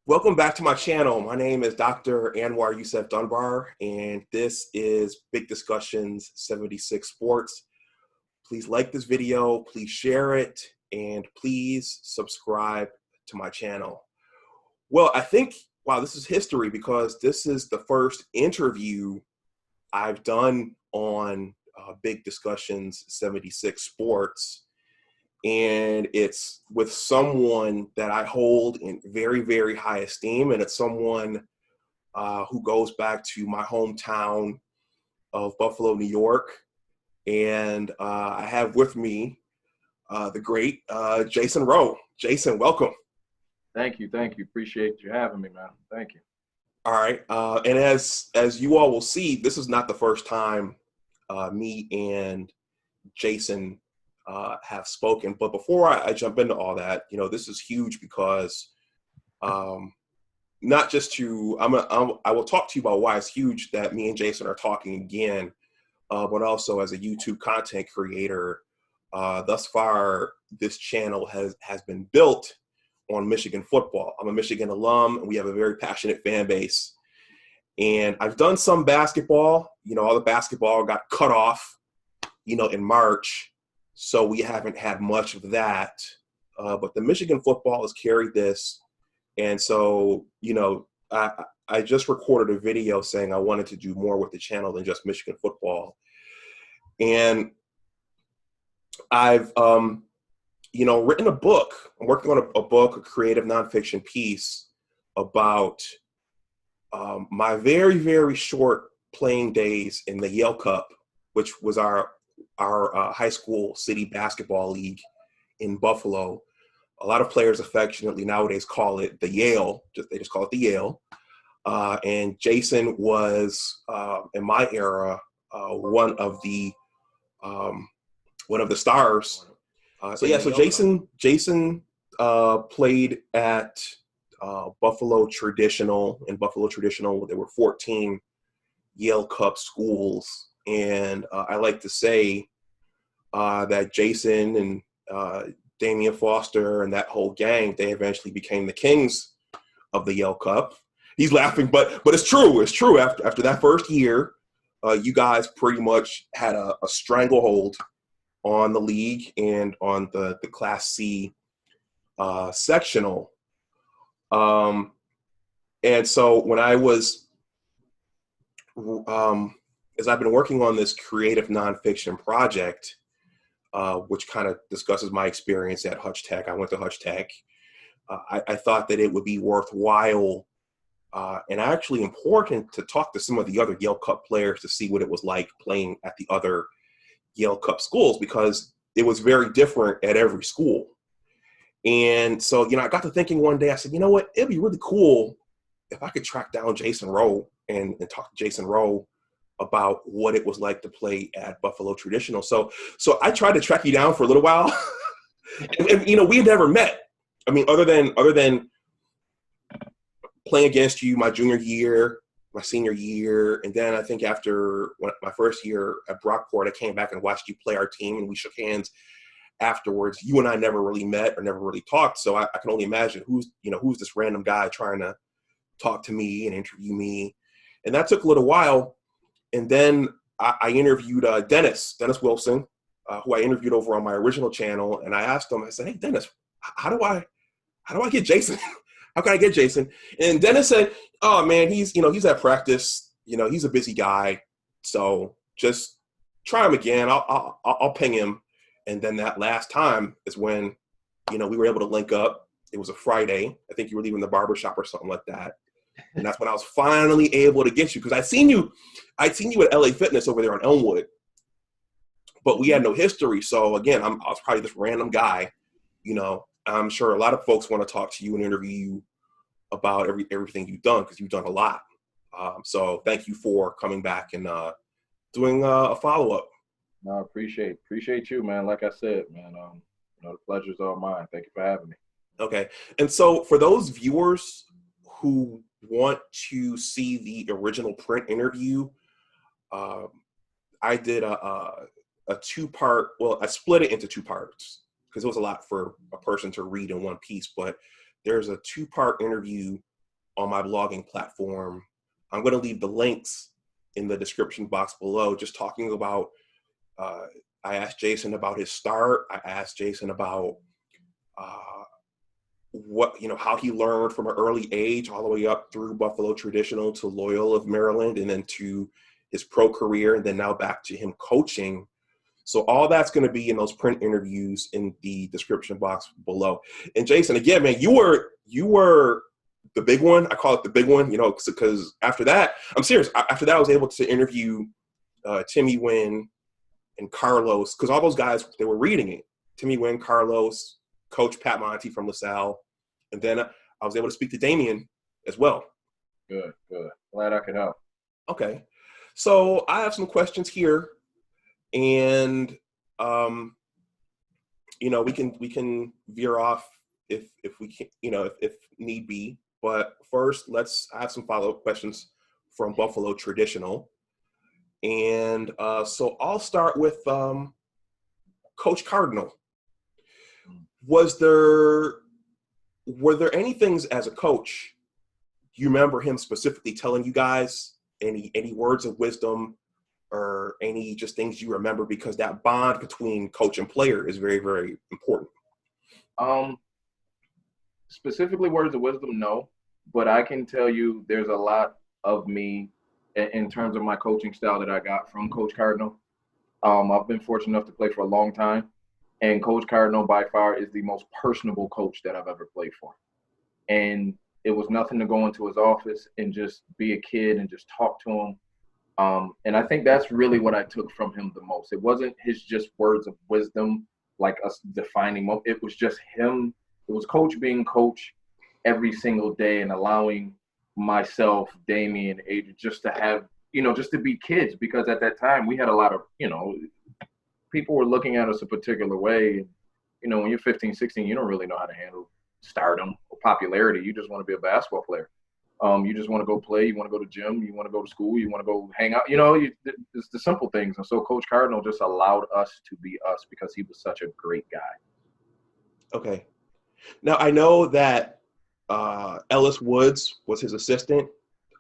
Welcome back to my channel. My name is Dr. Anwar Yusef Dunbar, and this is Big Discussions 76 Sports. Please like this video, please share it, and please subscribe to my channel. Well, I think, wow, this is history because this is the first interview I've done on Big Discussions 76 Sports. And it's with someone that I hold in very, very high esteem. And it's someone who goes back to my hometown of Buffalo, New York. And I have with me the great Jason Rowe. Jason, welcome. Thank you. Appreciate you having me, man. Thank you. All right. And as you all will see, this is not the first time me and Jason have spoken. But before I jump into all that, this is huge because not just to, I will talk to you about why it's huge that me and Jason are talking again, but also as a YouTube content creator. Thus far, this channel has been built on Michigan football. I'm a Michigan alum, and we have a very passionate fan base. And I've done some basketball. All the basketball got cut off, in March. So we haven't had much of that, but the Michigan football has carried this. And so, I just recorded a video saying I wanted to do more with the channel than just Michigan football. And I've, written a book. I'm working on a book, a creative nonfiction piece about my very, very short playing days in the Yale Cup, which was our high school city basketball league in Buffalo. A lot of players affectionately nowadays call it the Yale. They just call it the Yale. And Jason was, in my era, one of the stars. So Jason played at Buffalo Traditional. In Buffalo Traditional, there were 14 Yale Cup schools. And I like to say that Jason and Damien Foster and that whole gang, they eventually became the kings of the Yale Cup. He's laughing, but it's true. It's true. After that first year, you guys pretty much had a stranglehold on the league and on the Class C sectional. And so when I was as I've been working on this creative nonfiction project, which kind of discusses my experience at Hutch Tech. I went to Hutch Tech. I thought that it would be worthwhile and actually important to talk to some of the other Yale Cup players to see what it was like playing at the other Yale Cup schools, because it was very different at every school. And so, I got to thinking one day, I said, you know what, it'd be really cool if I could track down Jason Rowe and talk to Jason Rowe about what it was like to play at Buffalo Traditional. So I tried to track you down for a little while. and we had never met. I mean, other than playing against you my junior year, my senior year, and then I think after my first year at Brockport, I came back and watched you play our team, and we shook hands afterwards. You and I never really met or never really talked. So I can only imagine who's this random guy trying to talk to me and interview me. And that took a little while. And then I interviewed Dennis Wilson, who I interviewed over on my original channel. And I asked him, I said, hey, Dennis, how do I get Jason? How can I get Jason? And Dennis said, oh, man, he's at practice. He's a busy guy. So just try him again. I'll ping him. And then that last time is when, we were able to link up. It was a Friday. I think you were leaving the barbershop or something like that. And that's when I was finally able to get you, because I'd seen you at LA Fitness over there on Elmwood, but we had no history. So again, I was probably this random guy. I'm sure a lot of folks want to talk to you and interview you about everything you've done, because you've done a lot. So thank you for coming back and doing a follow-up. No, appreciate you, man. Like I said, man, the pleasure's all mine. Thank you for having me. Okay. And so for those viewers who want to see the original print interview, I did a two-part, well, I split it into two parts because it was a lot for a person to read in one piece, but there's a two-part interview on my blogging platform. I'm going to leave the links in the description box below, just talking about, I asked Jason about his start. I asked Jason about how he learned from an early age all the way up through Buffalo Traditional to Loyola of Maryland, and then to his pro career, and then now back to him coaching. So all that's going to be in those print interviews in the description box below. And Jason, again, man, you were the big one. I call it the big one, because after that, I'm serious. After that, I was able to interview Tim Winn and Carlos, because all those guys, they were reading it. Tim Winn, Carlos, Coach Pat Monty from LaSalle. And then I was able to speak to Damien as well. Good. Glad I could help. Okay. So I have some questions here. And we can veer off if we can, if need be. But first, I have some follow-up questions from Buffalo Traditional. And so I'll start with Coach Cardinal. Were there any things as a coach you remember him specifically telling you guys, any words of wisdom, or any just things you remember, because that bond between coach and player is very, very important? Specifically words of wisdom, no, but I can tell you there's a lot of me in terms of my coaching style that I got from Coach Cardinal. I've been fortunate enough to play for a long time, and Coach Cardinal by far is the most personable coach that I've ever played for. And it was nothing to go into his office and just be a kid and just talk to him. And I think that's really what I took from him the most. It wasn't his just words of wisdom, like us defining. It was just him. It was coach being coach every single day and allowing myself, Damien, Adrian, just to have, just to be kids. Because at that time we had a lot of, people were looking at us a particular way. When you're 15, 16, you don't really know how to handle stardom or popularity. You just want to be a basketball player. You just want to go play. You want to go to gym. You want to go to school. You want to go hang out. It's the simple things. And so Coach Cardinal just allowed us to be us because he was such a great guy. Okay. Now, I know that Ellis Woods was his assistant.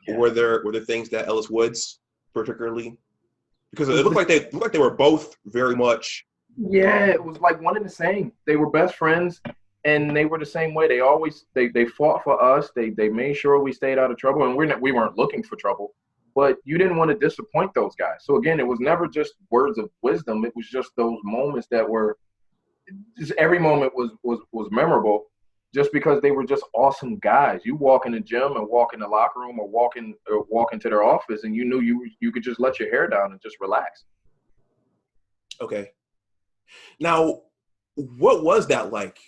Yeah. Were there things that Ellis Woods particularly, because it looked like they were both very much. Yeah, it was like one and the same. They were best friends, and they were the same way. They always they fought for us. They made sure we stayed out of trouble, and we weren't looking for trouble. But you didn't want to disappoint those guys. So again, it was never just words of wisdom. It was just those moments that were. Just every moment was memorable, just because they were just awesome guys. You walk in the gym and walk in the locker room, or walk into their office, and you knew you could just let your hair down and just relax. Okay. Now, what was that like,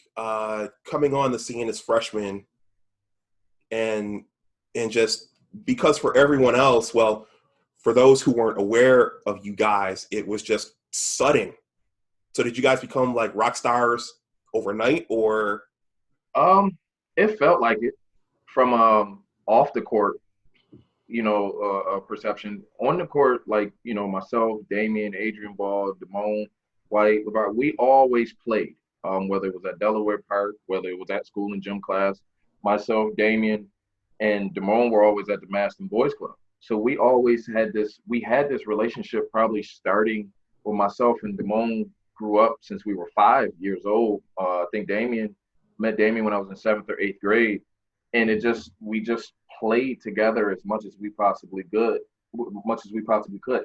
coming on the scene as freshmen, and just because for everyone else, well, for those who weren't aware of you guys, it was just sudden. So did you guys become like rock stars overnight, or? It felt like it from off the court, perception. On the court, like, myself, Damien, Adrian Ball, Damone, White, LeVar, we always played, whether it was at Delaware Park, whether it was at school in gym class. Myself, Damien, and Damone were always at the Maston Boys Club. So we always had this relationship, probably starting with myself and Damone grew up since we were 5 years old. I think met Damien when I was in 7th or 8th grade. And we just played together as much as we possibly could,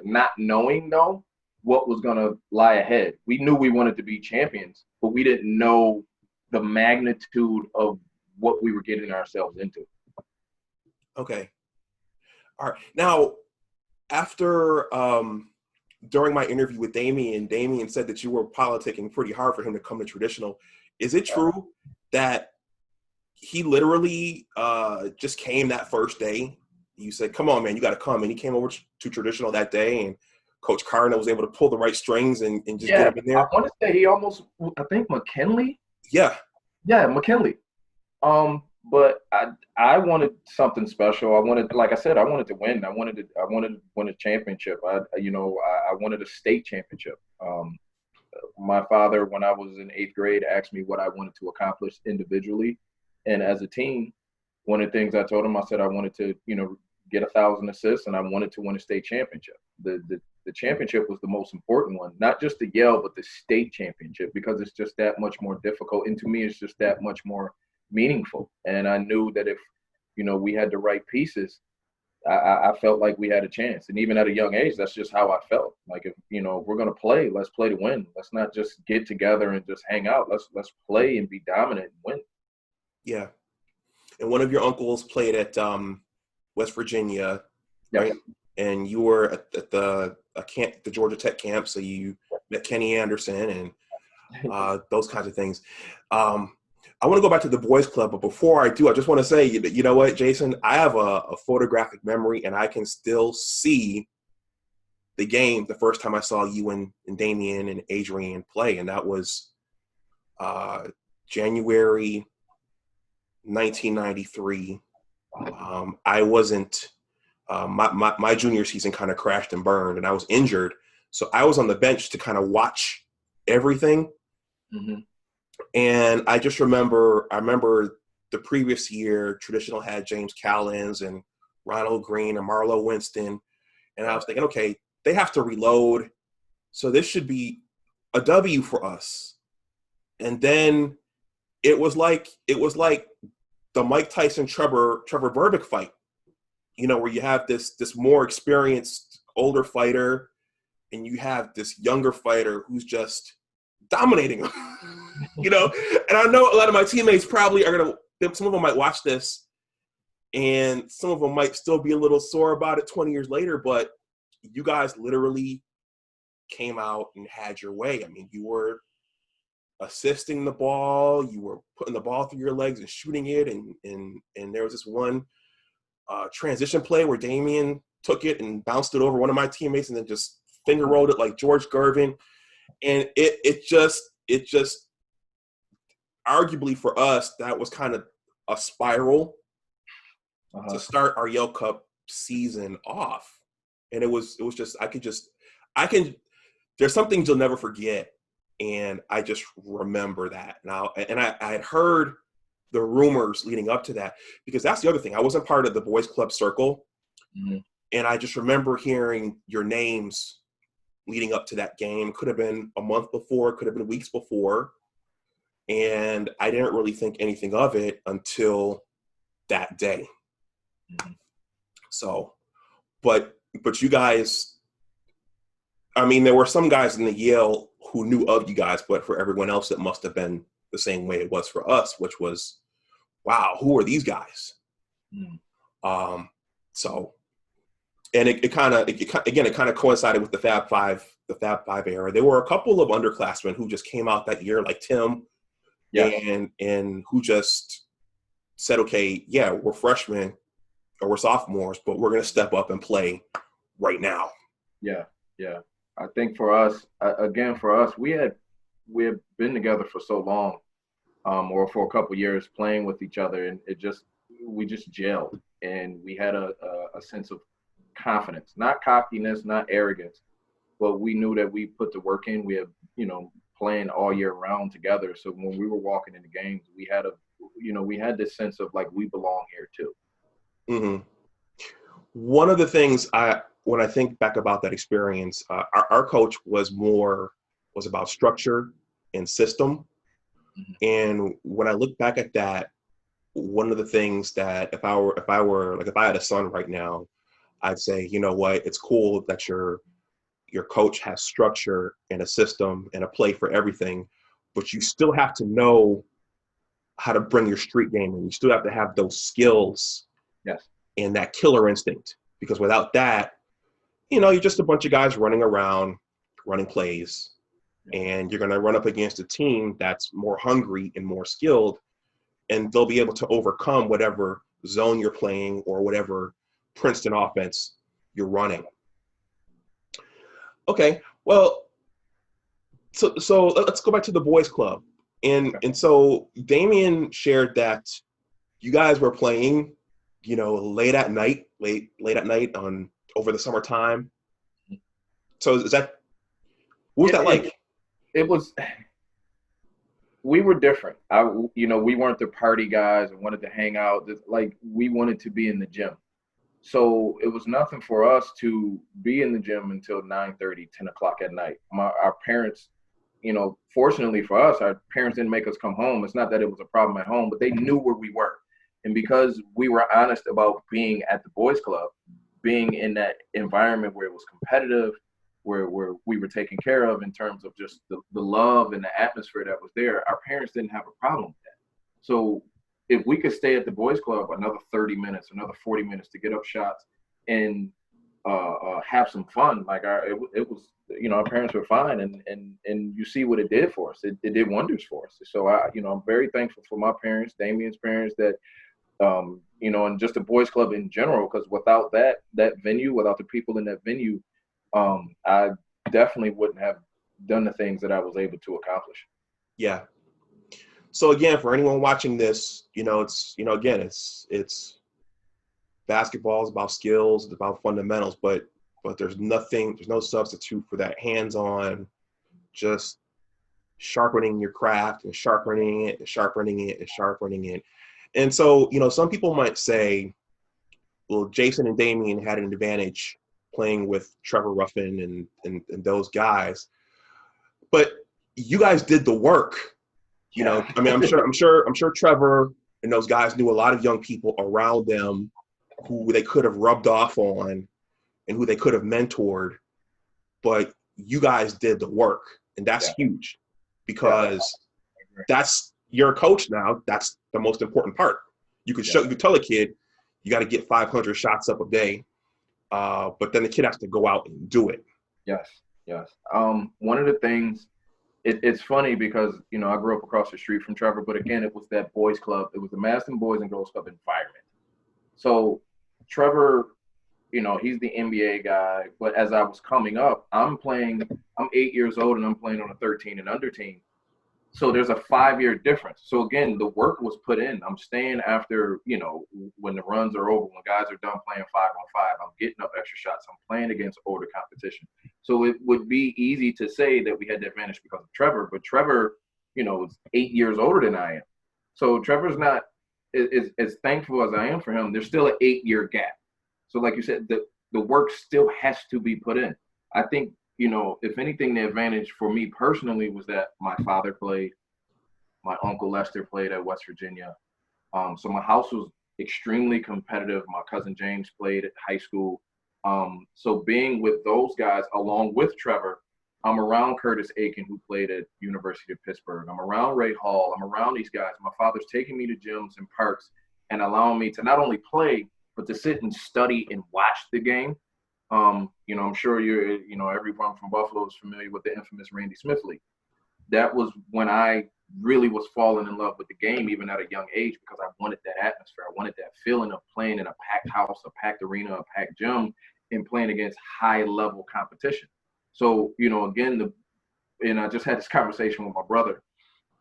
not knowing though what was going to lie ahead. We knew we wanted to be champions, but we didn't know the magnitude of what we were getting ourselves into. Okay. All right. Now, after during my interview with Damien said that you were politicking pretty hard for him to come to Traditional. Is it true that he literally just came that first day? You said, "Come on, man, you got to come," and he came over to Traditional that day, and Coach Cardinal was able to pull the right strings and just get him in there. I want to say he almost, I think McKinley. Yeah, McKinley. But I wanted something special. I wanted, like I said, I wanted to win. I wanted to win a championship. I wanted a state championship. My father, when I was in 8th grade, asked me what I wanted to accomplish individually and as a team. one of the things I told him, I said I wanted to, get 1,000 assists, and I wanted to win a state championship. The championship was the most important one, not just the Yale, but the state championship, because it's just that much more difficult. And to me, it's just that much more meaningful. And I knew that if, we had the right pieces, I felt like we had a chance. And even at a young age, that's just how I felt. Like, if we're going to play, let's play to win. Let's not just get together and just hang out. Let's play and be dominant and win. Yeah. And one of your uncles played at West Virginia, Yes. right? And you were at the camp, the Georgia Tech camp, so you met Kenny Anderson and those kinds of things. I want to go back to the boys club, but before I do, I just want to say, you know what, Jason, I have a photographic memory, and I can still see the game the first time I saw you and Damien and Adrian play, and that was January 1993. I wasn't my junior season kind of crashed and burned, and I was injured, so I was on the bench to kind of watch everything. Mm-hmm. And I just remember the previous year, Traditional had James Callens and Ronald Green and Marlo Winston, and I was thinking, okay, they have to reload, so this should be a W for us. And then it was like the Mike Tyson Trevor Berbick fight, where you have this more experienced older fighter, and you have this younger fighter who's just dominating them. And I know a lot of my teammates probably are some of them might watch this, and some of them might still be a little sore about it 20 years later, but you guys literally came out and had your way. I mean, you were assisting the ball, you were putting the ball through your legs and shooting it, and there was this one transition play where Damien took it and bounced it over one of my teammates and then just finger rolled it like George Gervin. And it just arguably for us, that was kind of a spiral to start our Yale Cup season off. And it was just, there's some things you'll never forget. And I just remember that now. And I had heard the rumors leading up to that, because that's the other thing. I wasn't part of the boys club circle. Mm-hmm. And I just remember hearing your names leading up to that game. Could have been a month before, could have been weeks before. And I didn't really think anything of it until that day. Mm-hmm. So, but you guys, I mean, there were some guys in the Yale who knew of you guys, but for everyone else, it must have been the same way it was for us, which was, wow, who are these guys? Mm-hmm. So, and it kind of coincided with the Fab Five era. There were a couple of underclassmen who just came out that year, like Tim, and who just said, okay, yeah, we're freshmen or we're sophomores, but we're going to step up and play right now. Yeah. I think for us, we had been together for so long, or for a couple years playing with each other, and we just gelled, and we had a sense of confidence, not cockiness, not arrogance, but we knew that we put the work in. We had, playing all year round together. So when we were walking into games, we had this sense of like, we belong here too. Mm-hmm. One of the things when I think back about that experience, our coach was about structure and system. Mm-hmm. And when I look back at that, one of the things that if I had a son right now, I'd say, you know what, it's cool that your coach has structure and a system and a play for everything, but you still have to know how to bring your street game in. You still have to have those skills. Yes. And that killer instinct, because without that, you're just a bunch of guys running around, running plays, and you're going to run up against a team that's more hungry and more skilled, and they'll be able to overcome whatever zone you're playing or whatever Princeton offense you're running. Okay, well, so let's go back to the boys club. And so Damien shared that you guys were playing, late at night over the summertime. So what was that like? It was we were different. We weren't the party guys and wanted to hang out. Like, we wanted to be in the gym. So it was nothing for us to be in the gym until 9:30, 10 o'clock at night. Our parents, fortunately for us, our parents didn't make us come home. It's not that it was a problem at home, but they knew where we were. And because we were honest about being at the boys club, being in that environment where it was competitive, where we were taken care of in terms of just the love and the atmosphere that was there, our parents didn't have a problem with that. So if we could stay at the boys club another 30 minutes, another 40 minutes to get up shots and have some fun, like it was, our parents were fine, and you see what it did for us. It did wonders for us. So I'm very thankful for my parents, Damien's parents, that and just the boys club in general, because without that venue, without the people in that venue, I definitely wouldn't have done the things that I was able to accomplish. Yeah. So again, for anyone watching this, it's basketball is about skills, it's about fundamentals, but there's no substitute for that hands-on, just sharpening your craft and sharpening it. And so, some people might say, well, Jason and Damien had an advantage playing with Trevor Ruffin and those guys, but you guys did the work. I'm sure Trevor and those guys knew a lot of young people around them who they could have rubbed off on and who they could have mentored, but you guys did the work, and that's huge, because that's you're a coach now. That's the most important part. You could tell a kid you got to get 500 shots up a day, but then the kid has to go out and do it. Yes. One of the things, it's funny because I grew up across the street from Trevor, but again, it was that boys club. It was the Madison Boys and Girls Club environment. So Trevor, he's the NBA guy, but as I was coming up, I'm 8 years old and I'm playing on a 13 and under team. So there's a 5-year difference. So again, the work was put in. I'm staying after, when the runs are over, when guys are done playing 5-on-5, I'm getting up extra shots. I'm playing against older competition. So it would be easy to say that we had the advantage because of Trevor, but Trevor, is 8 years older than I am. So Trevor's not as thankful as I am for him. There's still an 8-year gap. So like you said, the work still has to be put in. I think, if anything, the advantage for me personally was that my father played, my uncle Lester played at West Virginia. So my house was extremely competitive. My cousin James played at high school. So being with those guys, along with Trevor, I'm around Curtis Aiken, who played at University of Pittsburgh. I'm around Ray Hall. I'm around these guys. My father's taking me to gyms and parks and allowing me to not only play, but to sit and study and watch the game. I'm sure everyone from Buffalo is familiar with the infamous Randy Smith League. That was when I really was falling in love with the game, even at a young age, because I wanted that atmosphere. I wanted that feeling of playing in a packed house, a packed arena, a packed gym, and playing against high-level competition. So, again, and I just had this conversation with my brother.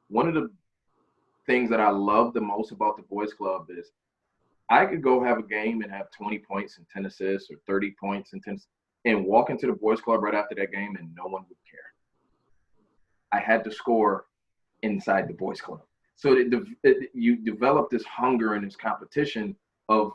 One of the things that I love the most about the boys club is I could go have a game and have 20 points and 10 assists or 30 points and 10 and walk into the boys club right after that game and no one would care. I had to score inside the boys club. So you develop this hunger and this competition of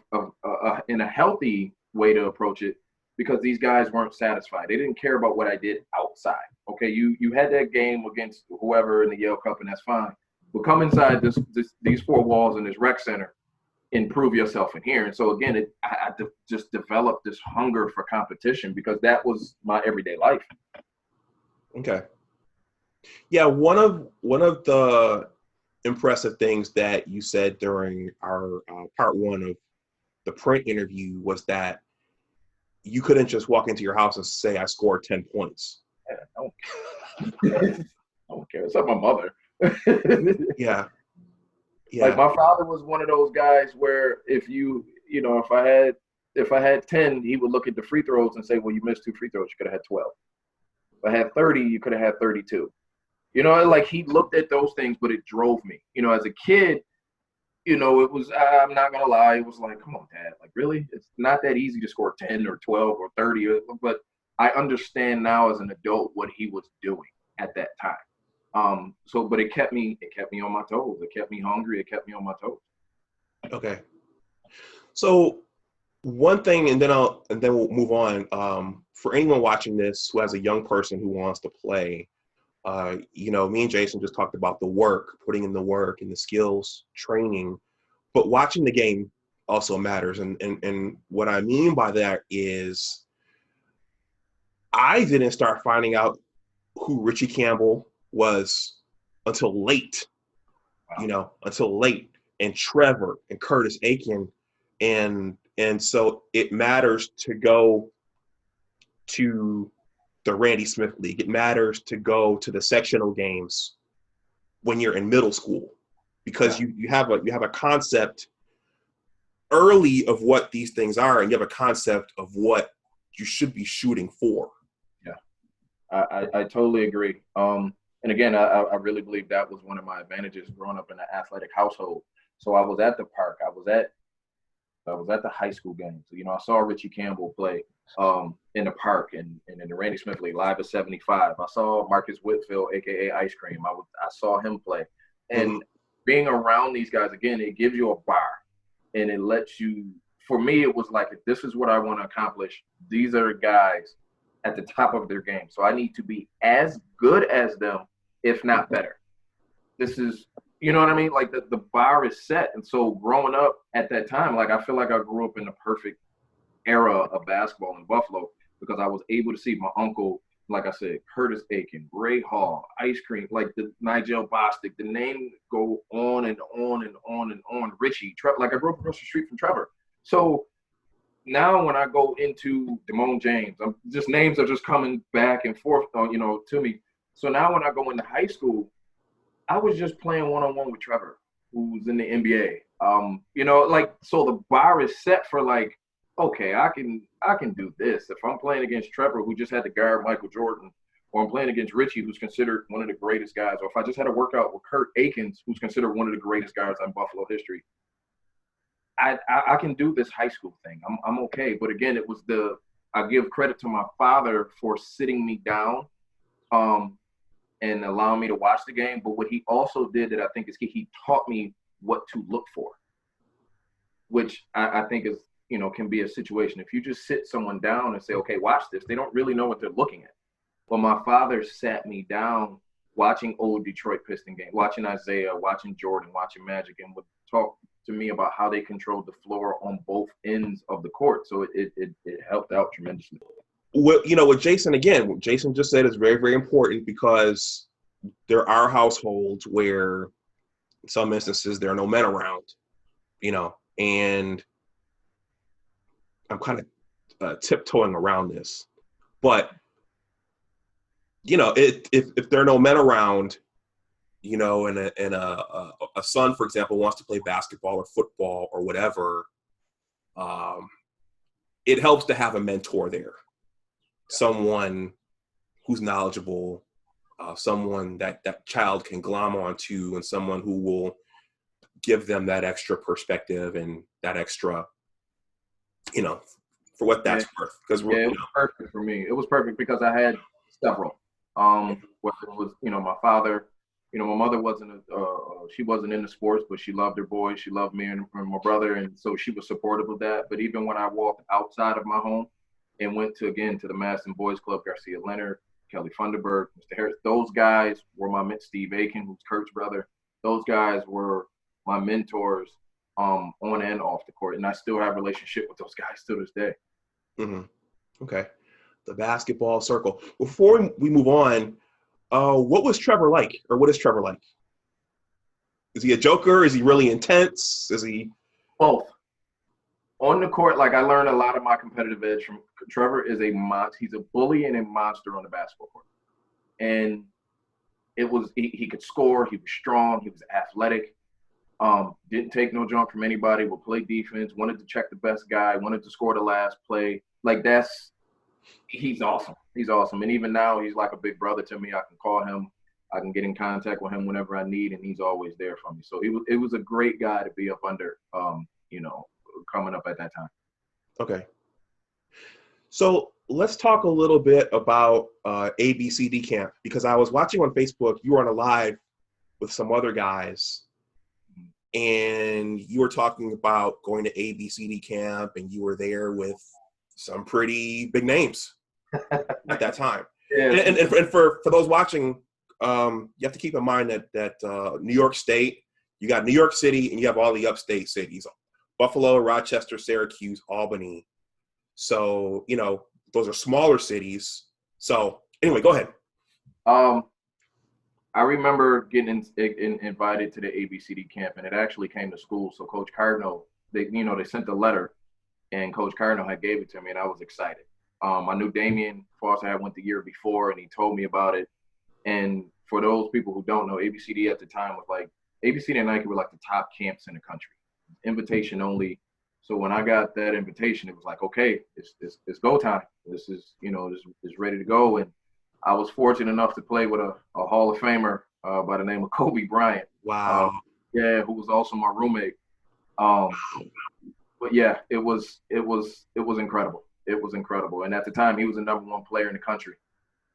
in a healthy way to approach it, because these guys weren't satisfied. They didn't care about what I did outside. Okay, you had that game against whoever in the Yale Cup, and that's fine. But come inside these four walls in this rec center and prove yourself in here. And so again, I just developed this hunger for competition, because that was my everyday life. Okay. Yeah, one of the impressive things that you said during our part one of the print interview was that you couldn't just walk into your house and say, I scored 10 points. Yeah, I don't care. It's like my mother. Yeah. Like my father was one of those guys where if I had 10, he would look at the free throws and say, well, you missed 2 free throws. You could have had 12. If I had 30, you could have had 32. Like he looked at those things, but it drove me. As a kid, it was, I'm not going to lie, it was like, come on, Dad. Like, really? It's not that easy to score 10 or 12 or 30. But I understand now as an adult what he was doing at that time. But it kept me on my toes. It kept me hungry. It kept me on my toes. Okay. So one thing, and then we'll move on. For anyone watching this who has a young person who wants to play, me and Jason just talked about the work, putting in the work and the skills, training, but watching the game also matters. And what I mean by that is I didn't start finding out who Richie Campbell was until late, until late, and Trevor and Curtis Aiken. And so it matters to go to the Randy Smith League. It matters to go to the sectional games when you're in middle school, because you have a concept early of what these things are, and you have a concept of what you should be shooting for. Yeah, I totally agree. And again, I really believe that was one of my advantages growing up in an athletic household. So I was at the park. I was at the high school games. I saw Richie Campbell play in the park and in the Randy Smith League live at 75. I saw Marcus Whitfield, aka Ice Cream. I saw him play, and being around these guys again, it gives you a bar, and it lets you. For me, it was like, if this is what I want to accomplish, these are guys at the top of their game, so I need to be as good as them, if not better. This is, you know what I mean? Like the bar is set. And so growing up at that time, like I feel like I grew up in the perfect era of basketball in Buffalo, because I was able to see my uncle, like I said, Curtis Aiken, Ray Hall, Ice Cream, like the Nigel Bostic, the name go on and on and on and on. Richie, like I grew up across the street from Trevor. So now when I go into Damone James, names are just coming back and forth, to me. So now when I go into high school, I was just playing one-on-one with Trevor, who's in the NBA. So the bar is set for like, okay, I can do this. If I'm playing against Trevor, who just had to guard Michael Jordan, or I'm playing against Richie, who's considered one of the greatest guys, or if I just had a workout with Kurt Akins, who's considered one of the greatest guys in Buffalo history, I can do this high school thing. I'm okay. But again, I give credit to my father for sitting me down, and allowing me to watch the game. But what he also did that I think is key, he taught me what to look for, which I think is, can be a situation. If you just sit someone down and say, okay, watch this, they don't really know what they're looking at. Well, my father sat me down watching old Detroit Piston games, watching Isaiah, watching Jordan, watching Magic, and would talk to me about how they controlled the floor on both ends of the court. So it helped out tremendously. With Jason, again, what Jason just said is very, very important, because there are households where in some instances there are no men around, and I'm kind of tiptoeing around this. But, if there are no men around, and a son, for example, wants to play basketball or football or whatever, it helps to have a mentor there. Someone who's knowledgeable, someone that child can glom onto, and someone who will give them that extra perspective and that extra, for what that's worth. Because it was perfect for me. It was perfect because I had several. Whether it was, my father, my mother she wasn't into sports, but she loved her boys. She loved me and my brother, and so she was supportive of that. But even when I walked outside of my home and went to the Madison Boys Club, Garcia Leonard, Kelly Funderburg, Mr. Harris, those guys were Steve Aiken, who's Kurt's brother. Those guys were my mentors on and off the court, and I still have a relationship with those guys to this day. Mm-hmm. Okay. The basketball circle. Before we move on, what was Trevor like, or what is Trevor like? Is he a joker? Is he really intense? Is he both? On the court, like I learned a lot of my competitive edge from Trevor. Is a monster. He's a bully and a monster on the basketball court. And it was he could score. He was strong. He was athletic. Didn't take no junk from anybody. Would play defense. Wanted to check the best guy. Wanted to score the last play. Like he's awesome. He's awesome. And even now, he's like a big brother to me. I can call him. I can get in contact with him whenever I need, and he's always there for me. So it was a great guy to be up under. Coming up at that time. Okay. So let's talk a little bit about ABCD camp, because I was watching on Facebook, you were on a live with some other guys, and you were talking about going to ABCD camp, and you were there with some pretty big names at that time. Yeah. And for those watching, you have to keep in mind that New York State, you got New York City, and you have all the upstate cities, Buffalo, Rochester, Syracuse, Albany. So, you know, those are smaller cities. So anyway, go ahead. I remember getting invited to the ABCD camp, and it actually came to school. So Coach Cardinal, they sent a letter, and Coach Cardinal had gave it to me, and I was excited. I knew Damien Foster had went the year before, and he told me about it. And for those people who don't know, ABCD at the time was like, ABCD and Nike were like the top camps in the country, invitation only. So when I got that invitation, it was like, okay, it's go time. This is ready to go. And I was fortunate enough to play with a Hall of Famer by the name of Kobe Bryant. Wow. Who was also my roommate. But yeah, it was incredible. It was incredible. And at the time, he was the #1 player in the country.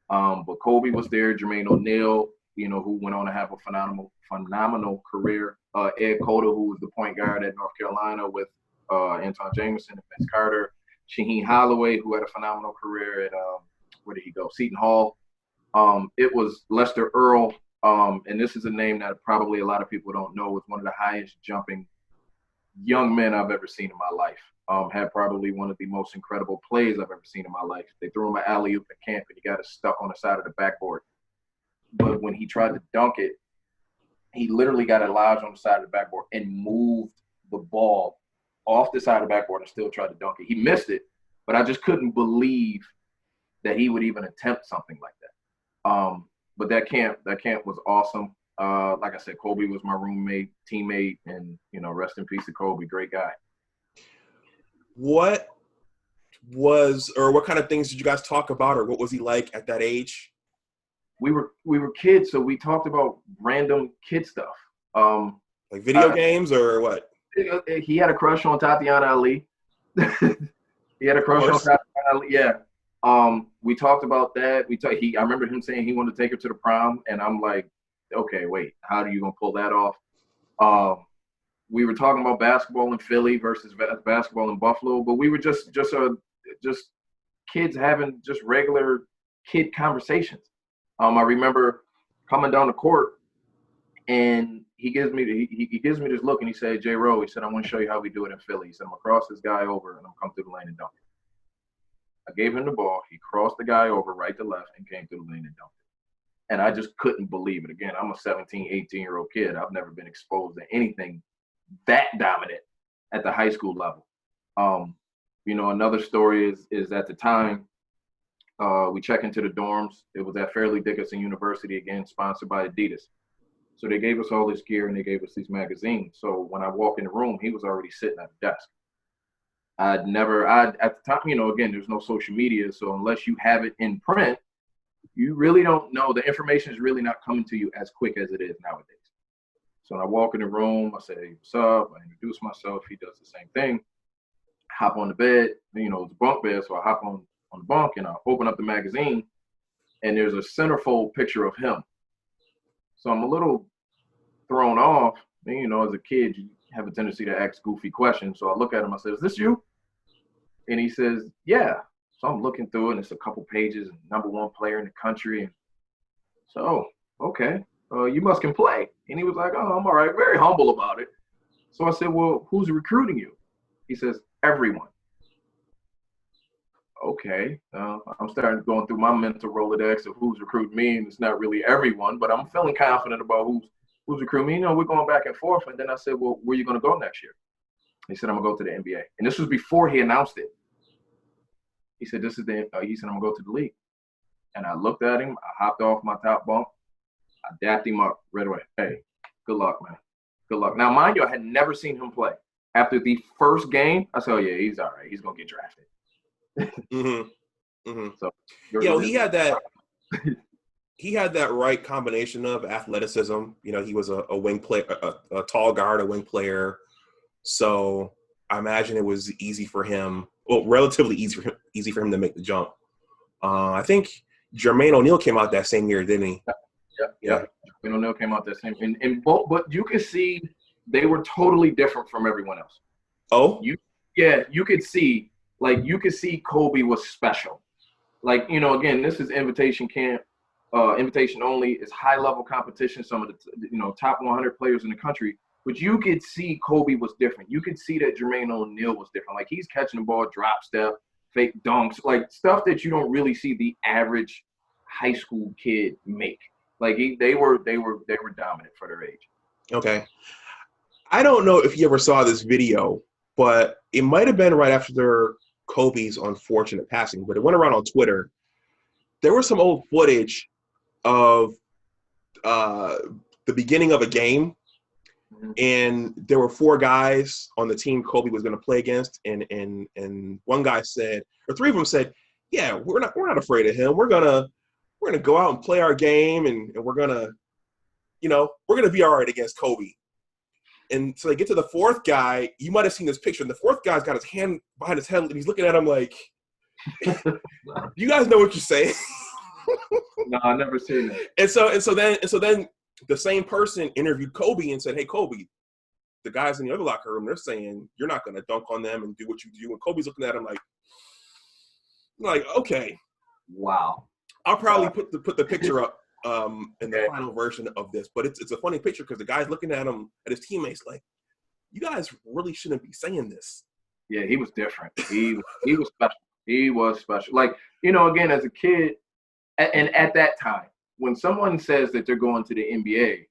But Kobe was there, Jermaine O'Neal, who went on to have a phenomenal career. Ed Cota, who was the point guard at North Carolina with Anton Jameson and Vince Carter. Shaheen Holloway, who had a phenomenal career at where did he go? Seton Hall. It was Lester Earl, and this is a name that probably a lot of people don't know, was one of the highest jumping young men I've ever seen in my life. Had probably one of the most incredible plays I've ever seen in my life. They threw him an alley-oop at camp, and he got it stuck on the side of the backboard. But when he tried to dunk it, he literally got it lodged on the side of the backboard and moved the ball off the side of the backboard and still tried to dunk it. He missed it, but I just couldn't believe that he would even attempt something like that. But that camp was awesome. Like I said, Kobe was my roommate, teammate, and rest in peace to Kobe, great guy. What kind of things did you guys talk about, or what was he like at that age? We were kids, so we talked about random kid stuff. Like video games or what? He had a crush on Tatiana Ali. He had a crush on Tatiana Ali. Yeah. We talked about that. I remember him saying he wanted to take her to the prom, and I'm like, okay, wait, how are you gonna pull that off? We were talking about basketball in Philly versus basketball in Buffalo, but we were just kids having just regular kid conversations. I remember coming down the court, and he gives me this look, and he said, "J. Rowe," he said, "I want to show you how we do it in Philly." He said, "I'm gonna cross this guy over, and I'm gonna come through the lane and dunk it." I gave him the ball. He crossed the guy over right to left and came through the lane and dunked it. And I just couldn't believe it. Again, I'm a 17, 18-year-old kid. I've never been exposed to anything that dominant at the high school level. Another story is at the time, we check into the dorms. It was at Fairleigh Dickinson University, again, sponsored by Adidas. So they gave us all this gear, and they gave us these magazines. So when I walk in the room, he was already sitting at the desk. At the time, again, there's no social media. So unless you have it in print, you really don't know. The information is really not coming to you as quick as it is nowadays. So when I walk in the room, I say, "What's up?" I introduce myself. He does the same thing. Hop on the bed. It's a bunk bed, so I hop on the bunk, and I open up the magazine, and there's a centerfold picture of him. So I'm a little thrown off. As a kid, you have a tendency to ask goofy questions. So I look at him. I say, "Is this you?" And he says, "Yeah." So I'm looking through it, and it's a couple pages, and #1 player in the country. And so, okay, you must can play. And he was like, "Oh, I'm all right." Very humble about it. So I said, "Well, who's recruiting you?" He says, "Everyone." Okay, I'm starting going through my mental Rolodex of who's recruiting me, and it's not really everyone, but I'm feeling confident about who's recruiting me. We're going back and forth. And then I said, "Well, where are you going to go next year?" He said, "I'm going to go to the NBA." And this was before he announced it. He said, he said, "I'm going to go to the league." And I looked at him. I hopped off my top bunk. I dapped him up right away. "Hey, good luck, man. Good luck." Now, mind you, I had never seen him play. After the first game, I said, "Oh, yeah, he's all right. He's going to get drafted." Mm-hmm. Mm-hmm. So, he had that right combination of athleticism. He was a wing player, a tall guard, a wing player. So I imagine it was easy for him, relatively easy for him to make the jump. I think Jermaine O'Neal came out that same year, didn't he? Yeah. Jermaine O'Neal came out that same, and both, but you could see they were totally different from everyone else. Oh, you could see, you could see Kobe was special. Again, this is invitation camp, invitation only. It's high level competition. Some of the top 100 players in the country. But you could see Kobe was different. You could see that Jermaine O'Neal was different. Like, he's catching the ball, drop step, fake dunks, like stuff that you don't really see the average high school kid make. Like, they were dominant for their age. okay. I don't know if you ever saw this video, but it might have been right after Kobe's unfortunate passing, but it went around on Twitter. There was some old footage of the beginning of a game, and there were 4 guys on the team Kobe was going to play against, and one guy said, or 3 of them said, "Yeah, we're not afraid of him. We're gonna go out and play our game, and we're gonna be all right against Kobe." And so they get to the 4th guy. You might have seen this picture. And the 4th guy's got his hand behind his head, and he's looking at him like, "You guys know what you're saying?" No, I never seen that. And so then the same person interviewed Kobe and said, "Hey, Kobe, the guys in the other locker room, they're saying you're not going to dunk on them and do what you do." And Kobe's looking at him like, "Okay, wow." I'll probably put the picture up in the final version of this, but it's a funny picture because the guy's looking at him, at his teammates, like, "You guys really shouldn't be saying this." Yeah, he was different. He was special. He was special. Again, as a kid, and at that time, when someone says that they're going to the NBA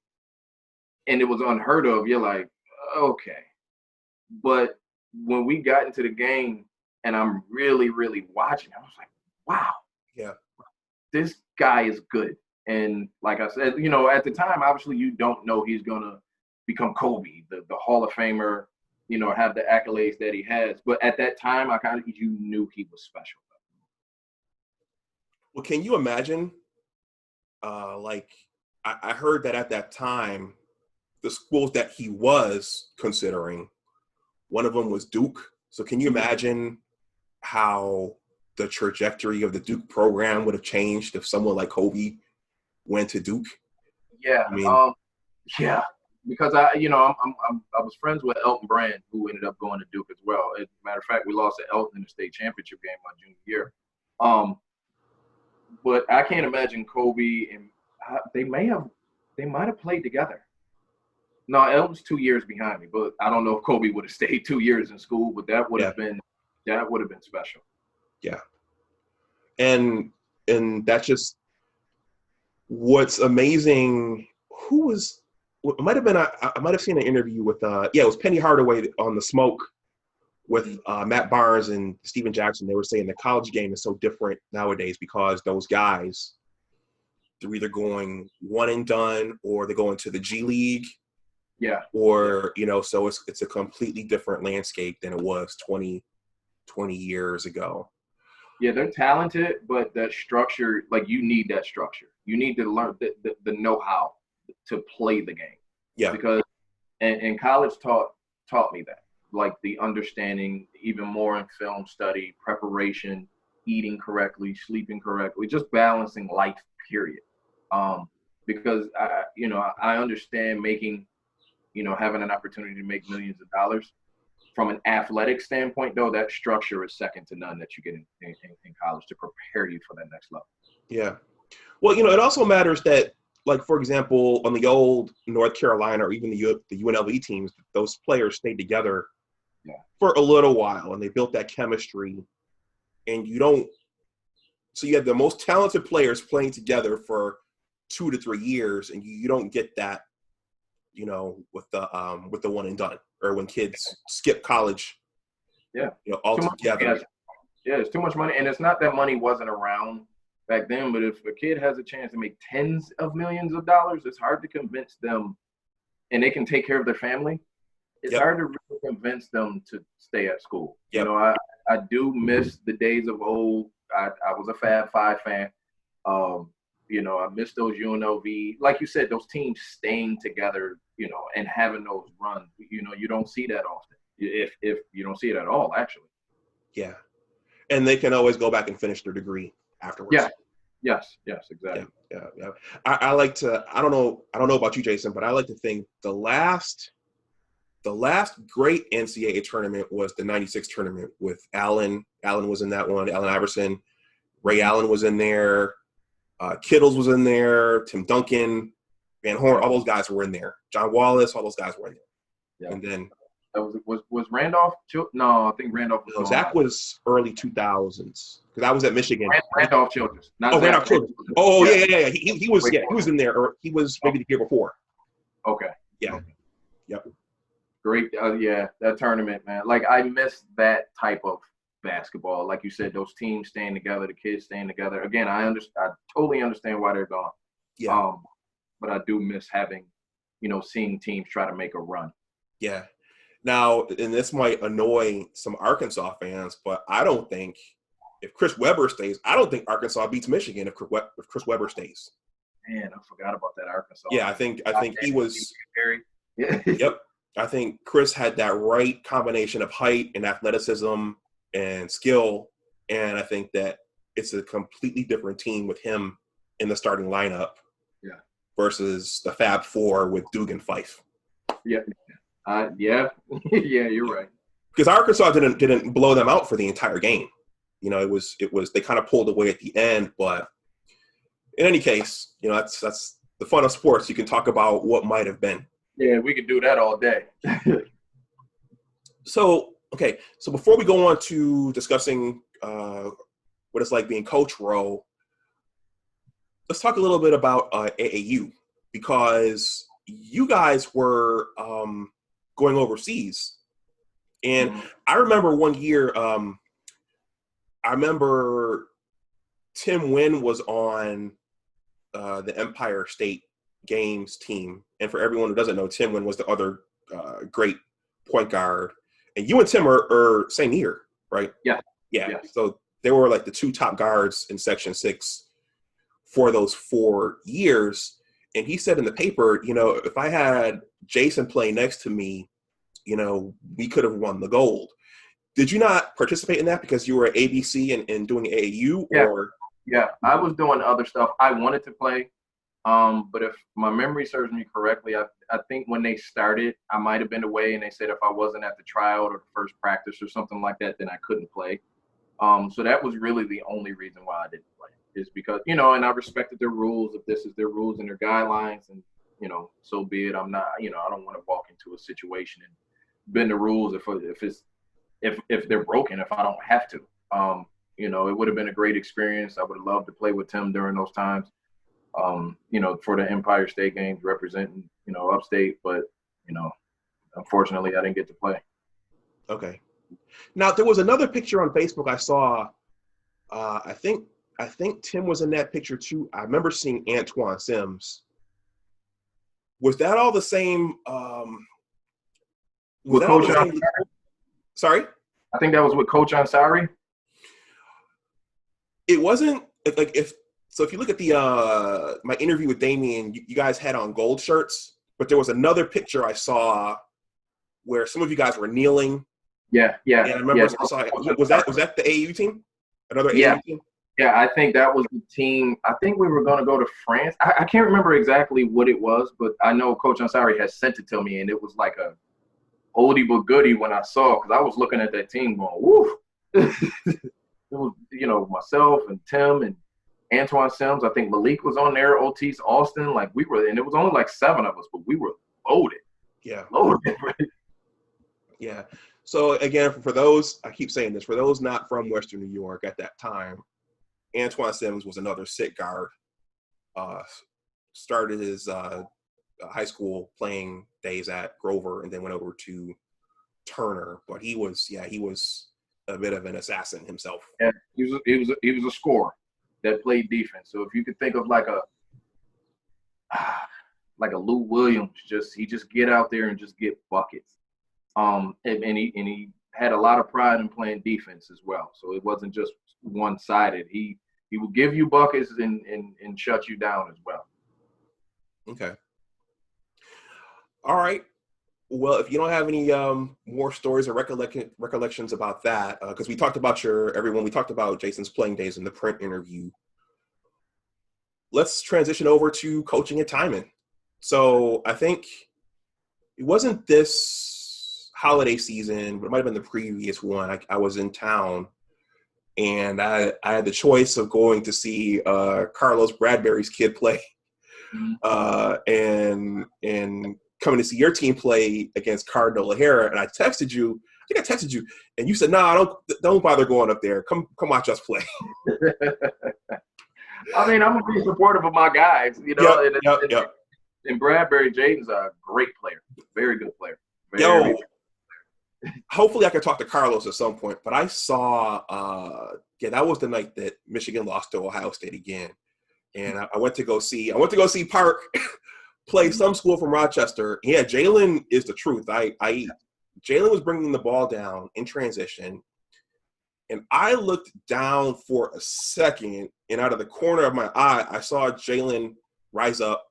and it was unheard of, you're like, okay. But when we got into the game and I'm really, really watching, I was like, wow. Yeah. This guy is good. And like I said, at the time, obviously you don't know he's going to become Kobe, the Hall of Famer, have the accolades that he has. But at that time, you knew he was special. Well, can you imagine? I heard that at that time, the schools that he was considering, one of them was Duke. So can you imagine how the trajectory of the Duke program would have changed if someone like Kobe went to Duke? Yeah. I mean, yeah. Because I was friends with Elton Brand, who ended up going to Duke as well. As a matter of fact, we lost to Elton in the state championship game my junior year. But I can't imagine Kobe and they might have played together. No, Elton's 2 years behind me, but I don't know if Kobe would have stayed 2 years in school, but that would have been special. Yeah. And that's just what's amazing. It might have been, I might have seen an interview with, it was Penny Hardaway on The Smoke with Matt Barnes and Steven Jackson. They were saying the college game is so different nowadays because those guys, they're either going one and done or they're going to the G League. Yeah. Or, so it's a completely different landscape than it was 20 years ago. Yeah, they're talented, but that structure, you need that structure. You need to learn the know-how to play the game. Yeah. Because and college taught me that. The understanding even more in film study, preparation, eating correctly, sleeping correctly, just balancing life, period. Because I understand making, having an opportunity to make millions of dollars. From an athletic standpoint, though, that structure is second to none that you get in college to prepare you for that next level. Yeah. Well, it also matters that, for example, on the old North Carolina or even the UNLV teams, those players stayed together for a little while and they built that chemistry. And so you have the most talented players playing together for 2 to 3 years, and you don't get that, with the one and done, or when kids skip college, all together. Yeah, it's too much money. And it's not that money wasn't around back then, but if a kid has a chance to make tens of millions of dollars, it's hard to convince them, and they can take care of their family. It's hard to really convince them to stay at school. Yep. I do miss the days of old. I was a Fab Five fan. I miss those UNLV, like you said, those teams staying together, and having those runs. You don't see that often. If you don't see it at all, actually. Yeah. And they can always go back and finish their degree afterwards. Yeah. Yes, exactly. Yeah. I like to. I don't know about you, Jason, but I like to think the last great NCAA tournament was the '96 tournament with Allen. Allen was in that one. Allen Iverson, Ray Allen was in there. Kittles was in there. Tim Duncan, Van Horn, all those guys were in there. John Wallace, all those guys were in there. Yeah. And then was Randolph? No, I think Randolph was. Zach was early 2000s because I was at Michigan. Randolph Childress. Randolph Childress. Oh yeah. He was in there. Or he was maybe the year before. Okay. Yeah. Yep. Great. That tournament, man. Like I miss that type of basketball. Like you said, those teams staying together, the kids staying together. Again, I totally understand why they're gone. Yeah. But I do miss having, seeing teams try to make a run. Yeah. Now, and this might annoy some Arkansas fans, but I don't think if Chris Webber stays, I don't think Arkansas beats Michigan if Chris Webber stays. Man, I forgot about that Arkansas. Yeah, I think he was. Yeah. Yep. I think Chris had that right combination of height and athleticism and skill, and I think that it's a completely different team with him in the starting lineup. Yeah. Versus the Fab Four with Dugan Fife. Yeah. Yeah, you're right. Because Arkansas didn't blow them out for the entire game. It was they kind of pulled away at the end, but in any case, that's the fun of sports. You can talk about what might have been. Yeah, we could do that all day. So before we go on to discussing what it's like being Coach Rowe, let's talk a little bit about AAU because you guys were going overseas. And I remember one year, I remember Tim Winn was on the Empire State Games team. And for everyone who doesn't know, Tim Winn was the other great point guard. And you and Tim are same year, right? Yeah. So they were like the two top guards in Section 6 for those 4 years. And he said in the paper, if I had Jason play next to me, we could have won the gold. Did you not participate in that because you were at ABC and doing AAU? Yeah, I was doing other stuff. I wanted to play, but if my memory serves me correctly, I think when they started, I might have been away, and they said if I wasn't at the tryout or the first practice or something like that, then I couldn't play. So that was really the only reason why I didn't play. Is because, and I respected their rules. If this is their rules and their guidelines, and, so be it. I'm not, I don't want to walk into a situation and bend the rules if they're broken, if I don't have to. It would have been a great experience. I would have loved to play with Tim during those times, for the Empire State Games representing, upstate. But, unfortunately, I didn't get to play. Okay. Now, there was another picture on Facebook I saw. I think Tim was in that picture too. I remember seeing Antoine Sims. Was that all the same? Sorry? I think that was with Coach Ansari. It wasn't if you look at the my interview with Damien, you guys had on gold shirts, but there was another picture I saw where some of you guys were kneeling. Yeah. And I remember I saw it. Was that the AAU team? Another AAU team? Yeah, I think that was the team. I think we were going to go to France. I can't remember exactly what it was, but I know Coach Ansari has sent it to me, and it was like a oldie but goodie when I saw it, because I was looking at that team going, woo. It was, myself and Tim and Antoine Sims. I think Malik was on there, Otis Austin. Like we were, and it was only like 7 of us, but we were loaded. Yeah. Loaded. Yeah. So again, for those, I keep saying this, for those not from Western New York at that time, Antoine Sims was another sit guard. Started his high school playing days at Grover and then went over to Turner. But he was a bit of an assassin himself. Yeah, he was a scorer that played defense. So if you could think of like a Lou Williams, he just get out there and just get buckets. And he had a lot of pride in playing defense as well. So it wasn't just one-sided. He would give you buckets and shut you down as well. Okay. All right. Well, if you don't have any more stories or recollections about that, because we talked about we talked about Jason's playing days in the print interview. Let's transition over to coaching and timing. So I think it wasn't this holiday season, but it might have been the previous one. I was in town, and I had the choice of going to see Carlos Bradbury's kid play, and coming to see your team play against Cardinal O'Hara. And I texted you. I think I texted you, and you said, "No, don't bother going up there. Come watch us play." I mean, I'm gonna be supportive of my guys, you know. Yep. And Bradbury Jaden's a great player, very good player. Hopefully I can talk to Carlos at some point. But I saw, that was the night that Michigan lost to Ohio State again, and I went to go see Park play some school from Rochester. Yeah, Jalen is the truth. Jalen was bringing the ball down in transition. And I looked down for a second, and out of the corner of my eye, I saw Jalen rise up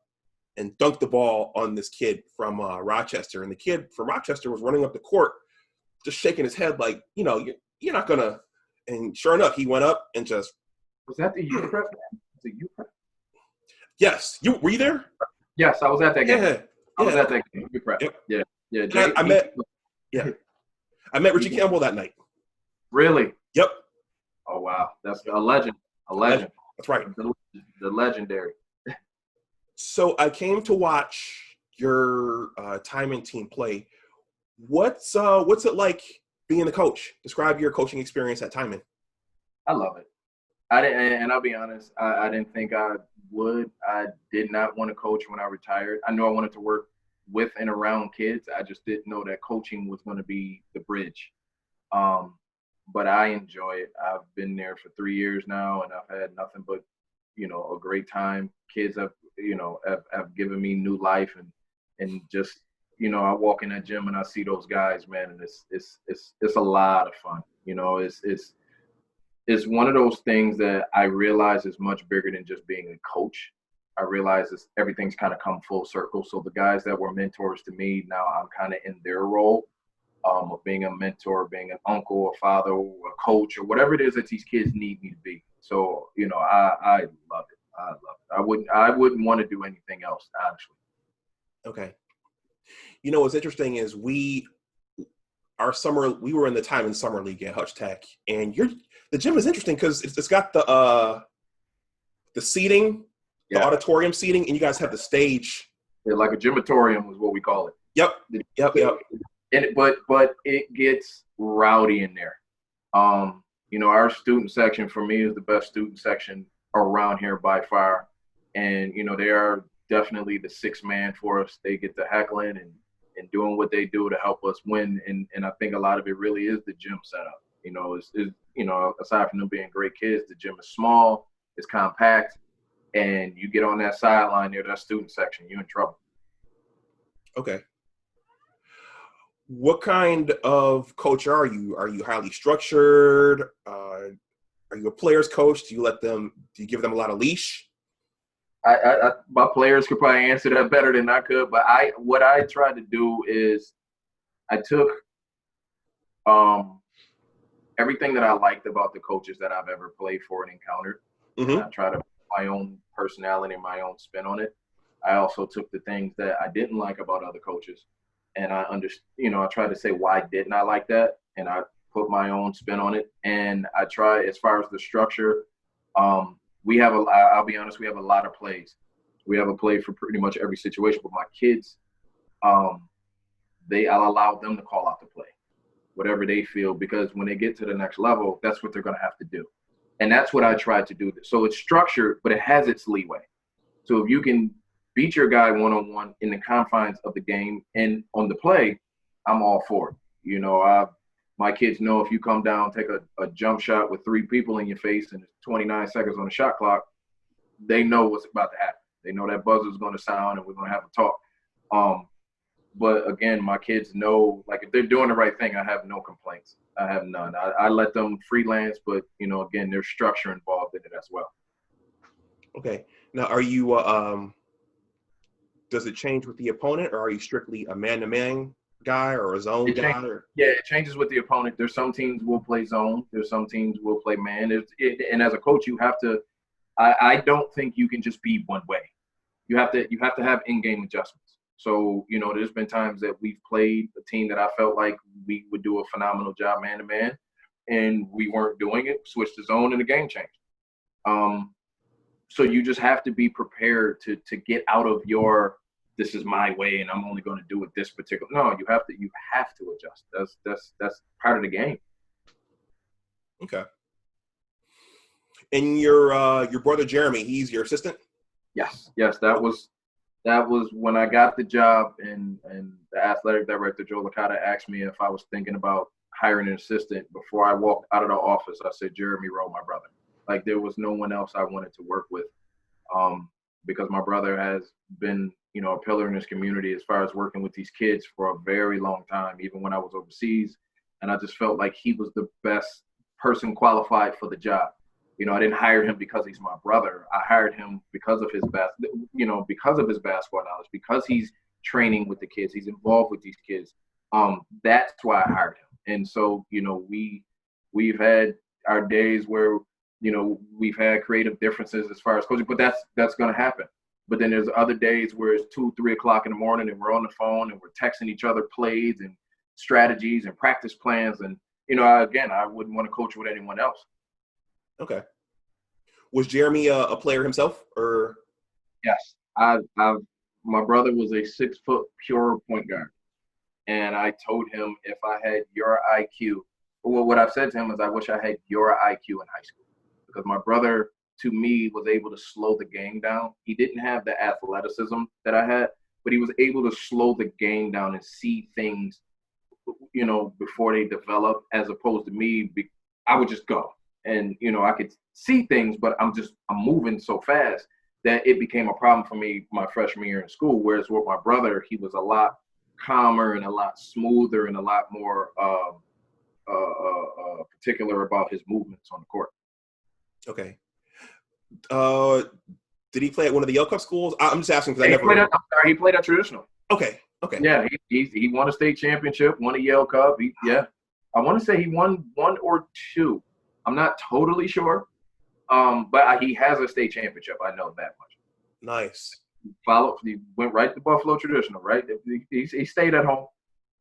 and dunk the ball on this kid from Rochester. And the kid from Rochester was running up the court, just shaking his head like, you're not going to. And sure enough, he went up and just. Was that the U prep? The U prep? Yes. Were you there? Yes, I was at that game. Yeah. I was at that game. U prep. Yep. Yeah. I met Richie Campbell that night. Really? Yep. Oh, wow. That's a legend. A legend. That's right. The legendary. So I came to watch your time and team play. What's it like being the coach? Describe your coaching experience at Timon. I love it. And I'll be honest, I didn't think I would. I did not want to coach when I retired. I knew I wanted to work with and around kids. I just didn't know that coaching was going to be the bridge. But I enjoy it. I've been there for 3 years now, and I've had nothing but, a great time. Kids have given me new life, and just, I walk in that gym and I see those guys, man, and it's a lot of fun. It's one of those things that I realize is much bigger than just being a coach. I realize everything's kind of come full circle. So the guys that were mentors to me, now I'm kind of in their role. Of being a mentor, being an uncle, a father, or a coach, or whatever it is that these kids need me to be. So, I love it. I love it. I wouldn't want to do anything else, actually. Okay. What's interesting is we were in the time in summer league at Hutch Tech, and the gym is interesting because it's got the seating, the auditorium seating, and you guys have the stage. Yeah, like a gymatorium is what we call it. Yep. But it gets rowdy in there. Our student section for me is the best student section around here by far. And, they are definitely the sixth man for us. They get to heckling and doing what they do to help us win. And I think a lot of it really is the gym setup. Aside from them being great kids, the gym is small, it's compact, and you get on that sideline near that student section, you're in trouble. Okay. What kind of coach are you? Are you highly structured? Are you a player's coach? Do you give them a lot of leash? My players could probably answer that better than I could, but what I tried to do is I took everything that I liked about the coaches that I've ever played for and encountered. Mm-hmm. And I tried to put my own personality and my own spin on it. I also took the things that I didn't like about other coaches, and I tried to say, why didn't I like that? And I put my own spin on it. And I try, as far as the structure, I'll be honest, we have a lot of plays. We have a play for pretty much every situation. But my kids, I'll allow them to call out the play, whatever they feel, because when they get to the next level, that's what they're going to have to do. And that's what I tried to do. So it's structured, but it has its leeway. So if you can beat your guy one-on-one in the confines of the game and on the play, I'm all for it. My kids know if you come down, take a jump shot with 3 people in your face and it's 29 seconds on the shot clock, they know what's about to happen. They know that buzzer's going to sound and we're going to have a talk. But again, my kids know, like, if they're doing the right thing, I have no complaints. I have none. I let them freelance, but, again, there's structure involved in it as well. Okay. Now, are you does it change with the opponent, or are you strictly a man-to-man guy or a zone guy? Yeah, it changes with the opponent. There's some teams will play zone. There's some teams will play man. And as a coach, you have to. I don't think you can just be one way. You have to have in-game adjustments. So, there's been times that we've played a team that I felt like we would do a phenomenal job man-to-man, and we weren't doing it, switched to zone, and the game changed. So you just have to be prepared to get out of your, this is my way and I'm only going to do it this particular. No, you have to adjust. That's part of the game. Okay. And your brother Jeremy, he's your assistant? Yes. That was when I got the job, and the athletic director, Joe Licata, asked me if I was thinking about hiring an assistant. Before I walked out of the office, I said, Jeremy Rowe, my brother. Like, there was no one else I wanted to work with, because my brother has been, a pillar in this community as far as working with these kids for a very long time, even when I was overseas. And I just felt like he was the best person qualified for the job. I didn't hire him because he's my brother. I hired him because of his because of his basketball knowledge, because he's training with the kids, he's involved with these kids. That's why I hired him. And so, we've had our days where, we've had creative differences as far as coaching, but that's going to happen. But then there's other days where it's 2, 3 o'clock in the morning and we're on the phone and we're texting each other plays and strategies and practice plans. And, I wouldn't want to coach with anyone else. Okay. Was Jeremy a player himself, or? Yes. My brother was a 6-foot pure point guard. And I told him, if I had your IQ, well, what I've said to him is I wish I had your IQ in high school, because my brother, to me, was able to slow the game down. He didn't have the athleticism that I had, but he was able to slow the game down and see things, before they develop, as opposed to me. I would just go. And, I could see things, but I'm moving so fast that it became a problem for me my freshman year in school. Whereas with my brother, he was a lot calmer and a lot smoother and a lot more particular about his movements on the court. Okay. Did he play at one of the Yale Cup schools? I'm just asking because he played at traditional. Okay. Yeah, he won a state championship, won a Yale Cup. I want to say he won 1 or 2. I'm not totally sure, but he has a state championship. I know that much. Nice. He went right to Buffalo Traditional, right? He stayed at home.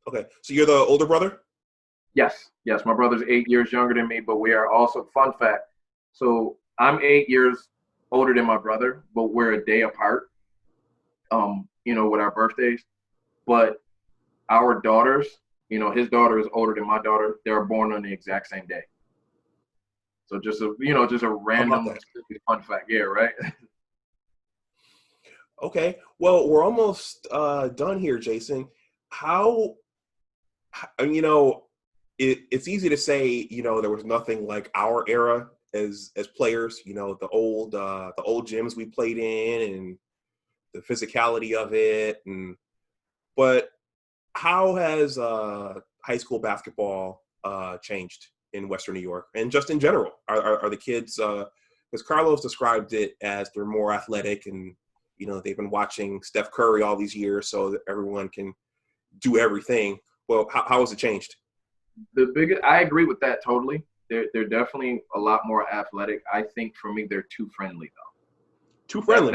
Okay, so you're the older brother? Yes. My brother's 8 years younger than me, but we are also, fun fact, so I'm 8 years older than my brother, but we're a day apart, with our birthdays. But our daughters, his daughter is older than my daughter. They were born on the exact same day. So just a random fun fact. Yeah, right? Okay. Well, we're almost done here, Jason. It's easy to say, there was nothing like our era as players, the old gyms we played in and the physicality of it. But how has high school basketball changed in Western New York, and just in general? Are the kids, because Carlos described it as they're more athletic, and they've been watching Steph Curry all these years, so that everyone can do everything. Well, how has it changed? I agree with that totally. They're definitely a lot more athletic. I think for me, they're too friendly though. Too friendly.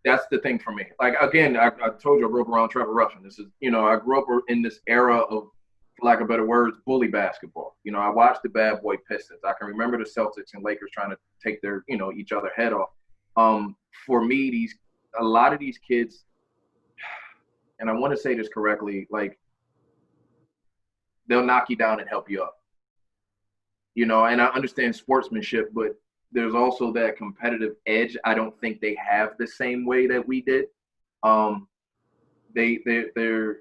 That's the thing for me. Like, again, I told you I grew up around Trevor Ruffin. This is, I grew up in this era of, for lack of better words, bully basketball. I watched the bad boy Pistons. I can remember the Celtics and Lakers trying to take their, each other head off. For me, a lot of these kids, and I want to say this correctly, like, they'll knock you down and help you up. And I understand sportsmanship, but there's also that competitive edge. I don't think they have the same way that we did. They're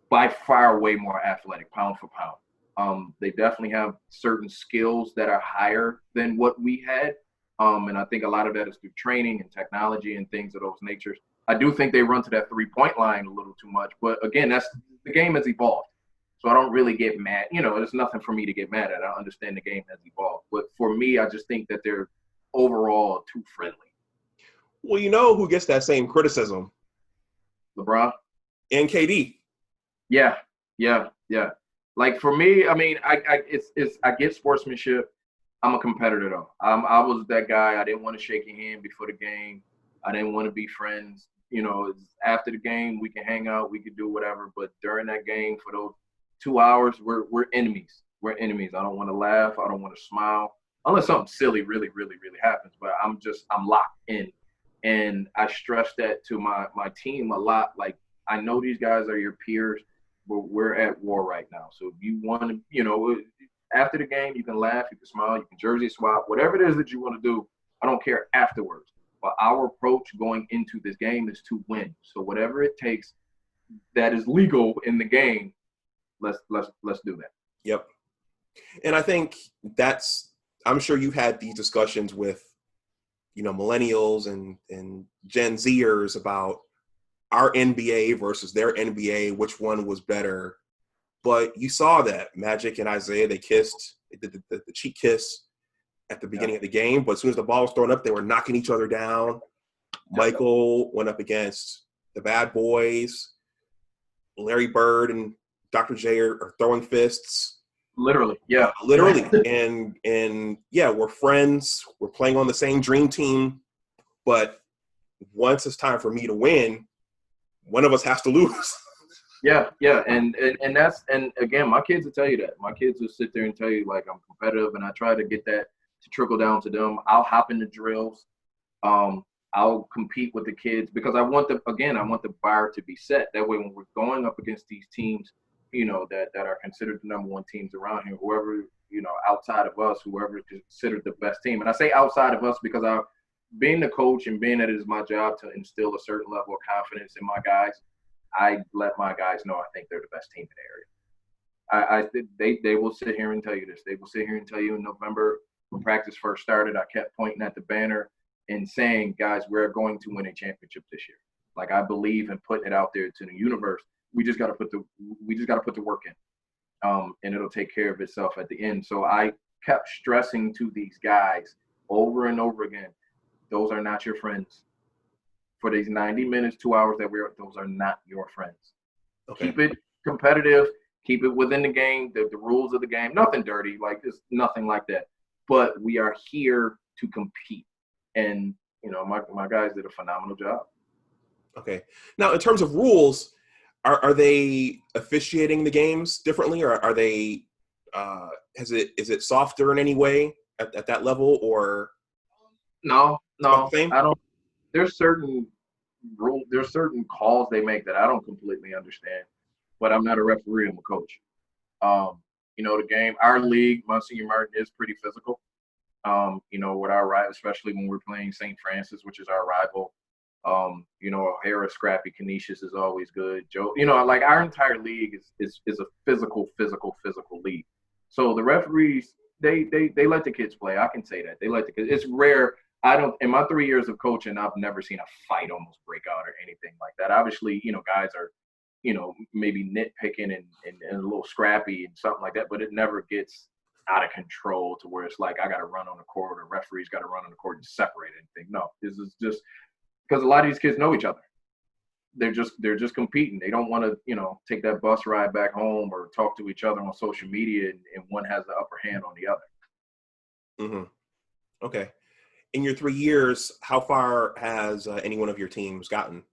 by far way more athletic, pound for pound. They definitely have certain skills that are higher than what we had. And I think a lot of that is through training and technology and things of those natures. I do think they run to that 3-point line a little too much. But again, the game has evolved. So I don't really get mad. There's nothing for me to get mad at. I understand the game has evolved. But for me, I just think that they're overall too friendly. Well, who gets that same criticism? LeBron and KD. Yeah, yeah, yeah. Like for me, I mean, I get sportsmanship. I'm a competitor though. I was that guy. I didn't want to shake your hand before the game. I didn't want to be friends. After the game, we can hang out, we can do whatever. But during that game, for those 2 hours, we're enemies. We're enemies. I don't want to laugh. I don't want to smile unless something silly really, really, really happens. But I'm locked in, and I stress that to my team a lot. Like, I know these guys are your peers, but we're at war right now. So if you want to, after the game, you can laugh, you can smile, you can jersey swap, whatever it is that you want to do. I don't care afterwards. But our approach going into this game is to win. So whatever it takes that is legal in the game, let's do that. Yep. And I think I'm sure you've had these discussions with, millennials and Gen Zers about our NBA versus their NBA, which one was better. But you saw that Magic and Isaiah, they kissed, they did the cheek kiss at the beginning of the game. But as soon as the ball was thrown up, they were knocking each other down. Michael went up against the Bad Boys. Larry Bird and Dr. J are throwing fists. Literally, yeah. Literally. and yeah, we're friends. We're playing on the same dream team. But once it's time for me to win, one of us has to lose. Yeah. And again, my kids will tell you that. My kids will sit there and tell you, like, I'm competitive, and I try to get that to trickle down to them. I'll hop in the drills. I'll compete with the kids because I want the bar to be set. That way, when we're going up against these teams, that are considered the number one teams around here, whoever, outside of us, whoever is considered the best team. And I say outside of us because being the coach and being that it is my job to instill a certain level of confidence in my guys, I let my guys know I think they're the best team in the area. They will sit here and tell you this. They will sit here and tell you in November when practice first started, I kept pointing at the banner and saying, guys, we're going to win a championship this year. Like, I believe in putting it out there to the universe. We just got to put the work in, and it'll take care of itself at the end. So I kept stressing to these guys over and over again, those are not your friends. For these 90 minutes, 2 hours those are not your friends. Okay. Keep it competitive. Keep it within the game, the rules of the game. Nothing dirty, like it's nothing like that. But we are here to compete. And, my guys did a phenomenal job. Okay. Now, in terms of rules, are they officiating the games differently, or are they is it softer in any way at that level, or no I don't. There's certain calls they make that I don't completely understand, but I'm not a referee, I'm a coach. The game, our league, Monsignor Martin, is pretty physical. With our rival, especially when we're playing St. Francis, which is our rival. O'Hara, Scrappy, Canisius is always good. Joe, like our entire league is a physical league. So the referees, they let the kids play. I can say that. They let the kids. It's rare. In my 3 years of coaching, I've never seen a fight almost break out or anything like that. Obviously, guys are, maybe nitpicking and a little scrappy and something like that, but it never gets out of control to where it's like I got to run on the court or referees got to run on the court and separate anything. No, this is just because a lot of these kids know each other. They're just competing. They don't want to, take that bus ride back home or talk to each other on social media and one has the upper hand on the other. Mm-hmm. Okay. In your 3 years, how far has any one of your teams gotten?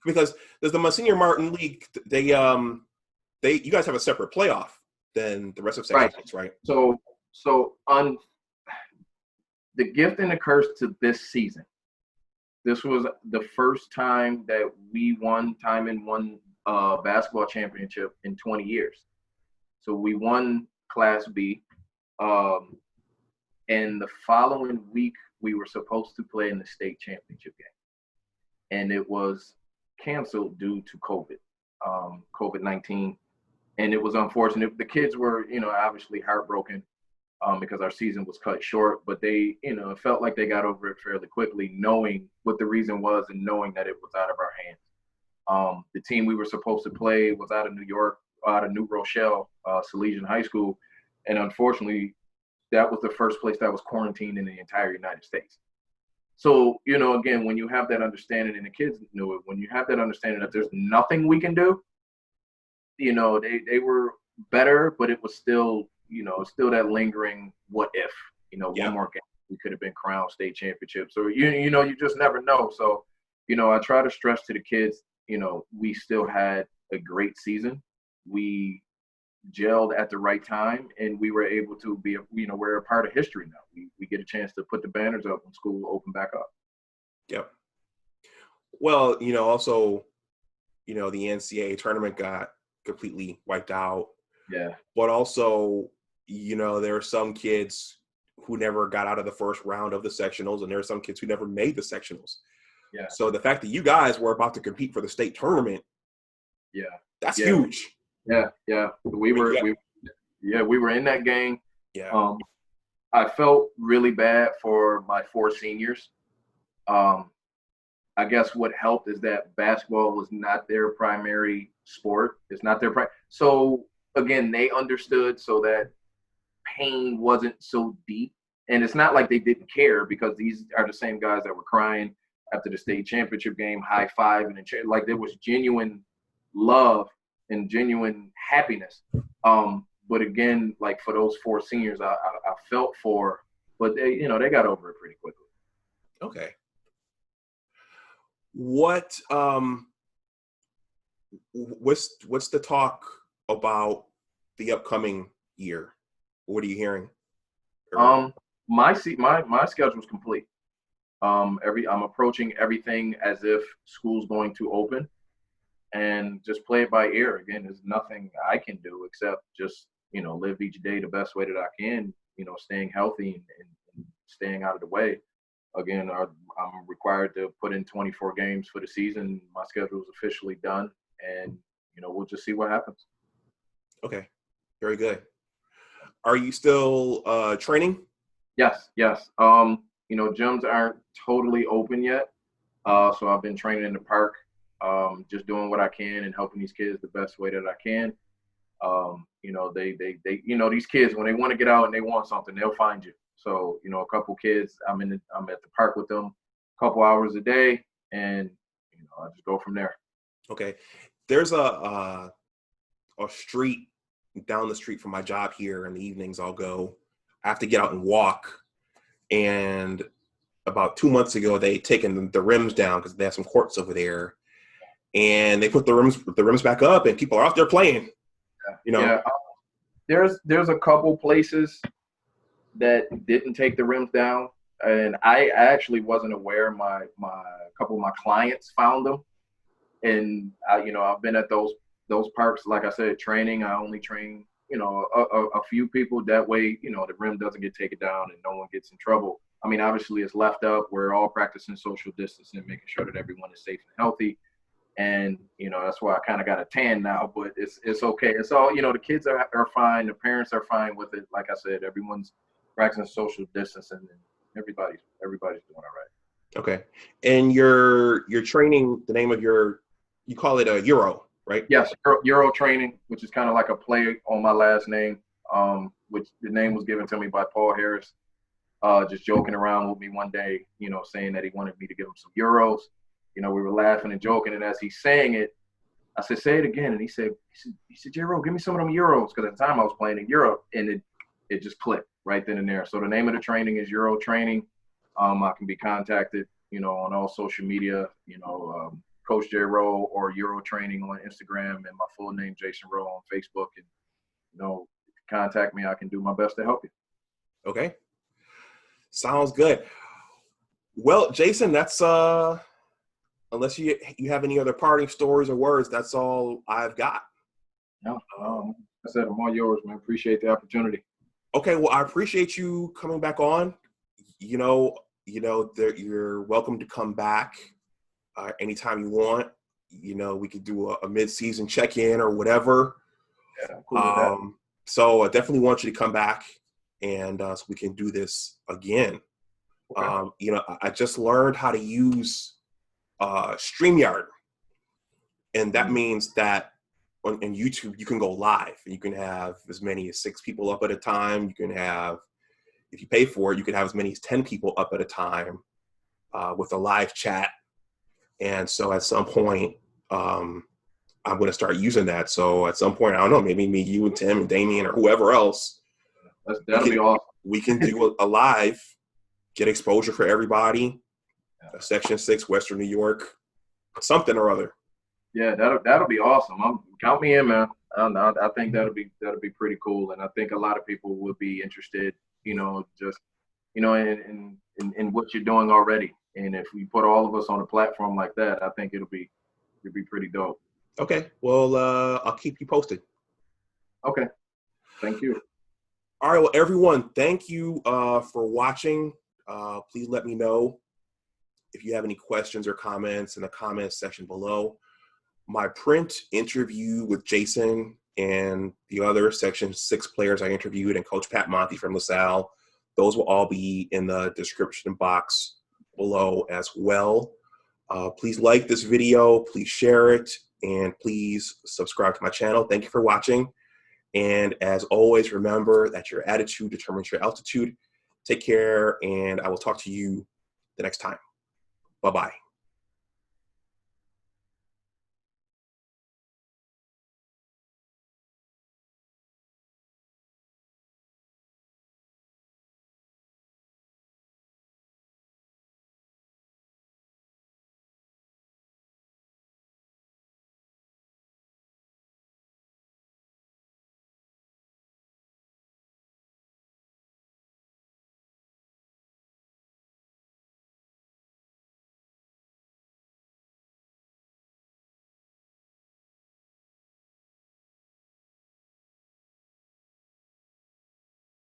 Because there's the Monsignor Martin League. You guys have a separate playoff than the rest of Section 6, right? So on the gift and the curse to this season, this was the first time that we won basketball championship in 20 years. So we won Class B. And the following week, we were supposed to play in the state championship game. And it was canceled due to COVID-19. And it was unfortunate. The kids were, obviously heartbroken because our season was cut short. But they, it felt like they got over it fairly quickly, knowing what the reason was and knowing that it was out of our hands. The team we were supposed to play was out of New York, out of New Rochelle, Salesian High School. And unfortunately, that was the first place that was quarantined in the entire United States. So, again, when you have that understanding, and the kids knew it, when you have that understanding that there's nothing we can do, they were better, but it was still, still that lingering what if, one more game, we could have been crowned state championships, or, you just never know. So, I try to stress to the kids, we still had a great season. We gelled at the right time, and we were able to be, we're a part of history now. We get a chance to put the banners up when school open back up. Yep. Well, also, the NCAA tournament got completely wiped out. Yeah. But also, there are some kids who never got out of the first round of the sectionals, and there are some kids who never made the sectionals. Yeah. So the fact that you guys were about to compete for the state tournament, that's huge. Yeah. We were in that game. Yeah. I felt really bad for my 4 seniors. I guess what helped is that basketball was not their primary sport. It's not their so again, they understood, so that pain wasn't so deep. And it's not like they didn't care, because these are the same guys that were crying after the state championship game, high five, and like there was genuine love and genuine happiness. But again, like for those 4 seniors, I felt for, but they got over it pretty quickly. Okay. What's the talk about the upcoming year? What are you hearing? My schedule's complete. I'm approaching everything as if school's going to open, and just play it by ear. Again, there's nothing I can do except just, live each day the best way that I can, staying healthy and staying out of the way. Again, I'm required to put in 24 games for the season. My schedule is officially done, and, we'll just see what happens. Okay. Very good. Are you still training? Yes. Gyms aren't totally open yet. So I've been training in the park, just doing what I can and helping these kids the best way that I can. These kids, when they want to get out and they want something, they'll find you. So, a couple kids, I'm at the park with them a couple hours a day, and, I just go from there. Okay. There's a street down the street from my job here. In the evenings, I have to get out and walk. And about 2 months ago, they taken the rims down because they have some courts over there, and they put the rims back up, and people are out there playing. Yeah. There's a couple places that didn't take the rims down, and I actually wasn't aware. A couple of my clients found them, and I've been at those parks, like I said, training. I only train a few people. That way, the rim doesn't get taken down and no one gets in trouble. I mean, obviously it's left up. We're all practicing social distancing, making sure that everyone is safe and healthy. And, that's why I kind of got a tan now, but it's okay. It's all, the kids are fine. The parents are fine with it. Like I said, everyone's practicing social distancing, and everybody's doing all right. Okay. And your training, the name of you call it a Euro, right? Yes, Euro training, which is kind of like a play on my last name, which the name was given to me by Paul Harris, just joking around with me one day, saying that he wanted me to give him some Euros. We were laughing and joking, and as he's saying it, I said, "Say it again," and he said, "J-Ro, give me some of them Euros," because at the time I was playing in Europe, and it just clicked right then and there. So the name of the training is Euro Training. I can be contacted, on all social media, Coach J. Rowe, or Euro Training on Instagram, and my full name, Jason Rowe, on Facebook. And, contact me. I can do my best to help you. Okay. Sounds good. Well, Jason, that's unless you have any other parting stories or words, that's all I've got. No, I said I'm all yours, man. Appreciate the opportunity. Okay, well, I appreciate you coming back on. You're welcome to come back anytime you want. We could do a mid-season check-in or whatever. Yeah, cool with that. So I definitely want you to come back, and so we can do this again. Okay. I just learned how to use StreamYard, and that means that on YouTube you can go live, and you can have as many as 6 people up at a time. You can have, if you pay for it, you can have as many as 10 people up at a time with a live chat. And so at some point, I'm going to start using that. So at some point, I don't know, maybe me, you, and Tim, and Damien, or whoever else, That'll be awesome. We can do a live, get exposure for everybody. Section 6, Western New York, something or other. Yeah, that'll be awesome. Count me in, man. I think that'll be pretty cool, and I think a lot of people would be interested. Just in what you're doing already. And if we put all of us on a platform like that, I think it'll be pretty dope. Okay. Well, I'll keep you posted. Okay. Thank you. All right. Well, everyone, thank you for watching. Please let me know if you have any questions or comments in the comments section below. My print interview with Jason and the other Section 6 players I interviewed, and Coach Pat Monty from LaSalle, those will all be in the description box below as well. Please like this video, please share it, and please subscribe to my channel. Thank you for watching. And as always, remember that your attitude determines your altitude. Take care, and I will talk to you the next time. Bye-bye.